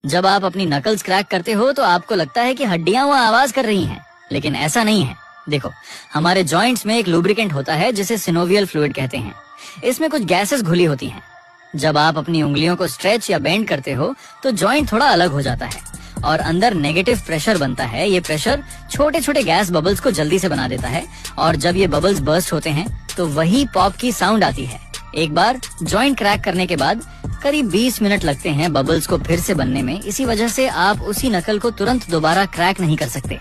जब आप अपनी नकल्स क्रैक करते हो तो आपको लगता है कि हड्डियां वो आवाज कर रही हैं, लेकिन ऐसा नहीं है। देखो, हमारे जॉइंट्स में एक लुब्रिकेंट होता है जिसे सिनोवियल फ्लूइड कहते हैं। इसमें कुछ गैसेस घुली होती हैं। जब आप अपनी उंगलियों को स्ट्रेच या बेंड करते हो तो जॉइंट थोड़ा अलग हो जाता है और अंदर नेगेटिव प्रेशर बनता है। ये प्रेशर छोटे छोटे गैस बबल्स को जल्दी से बना देता है और जब ये बबल्स बर्स्ट होते हैं तो वही पॉप की साउंड आती है। एक बार जॉइंट क्रैक करने के बाद करीब 20 मिनट लगते हैं बबल्स को फिर से बनने में। इसी वजह से आप उसी नकल को तुरंत दोबारा क्रैक नहीं कर सकते।